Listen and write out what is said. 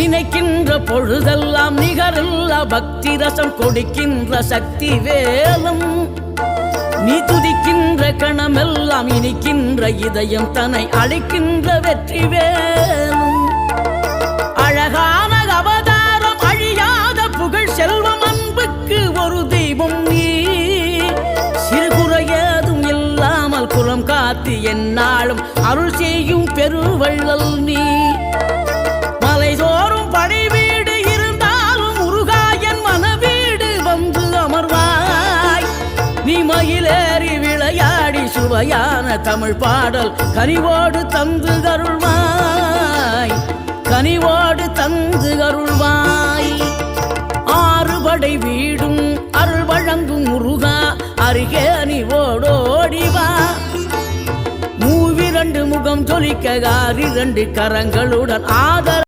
நினைக்கின்ற பொழுதெல்லாம் நிகரில்லா பக்தி ரசம் கொடுக்கின்ற சக்தி வேலும் நீ துதிக்கின்ற கணமெல்லாம் இனிக்கின்ற இதயம் தன்னை அழைக்கின்ற வெற்றி வேலும் அழகான அவதாரம் அழியாத புகழ் செல்வம் அன்புக்கு ஒரு தெய்வம் நீ சிறுகுறையதும் இல்லாமல் குலம் காத்து எந்நாளும் அருள் செய்யும் பெருவள்ளல் நீ மலைதோறும் படை வீடு இருந்தாலும் முருகாயன் மனவீடு வந்து அமர்வாய் நீ மயிலேறி விளையாடி சுவையான தமிழ் பாடல் கனிவோடு தந்து அருள்வாய் கனிவோடு தந்து அருள்வாய் ஆறுபடை வீடும் அருள் வழங்கும் முருகா அருகே நீ ஓடோடிவா மூவிரண்டு முகம் ஜொலிக்க 6 கரங்களுடன் ஆதர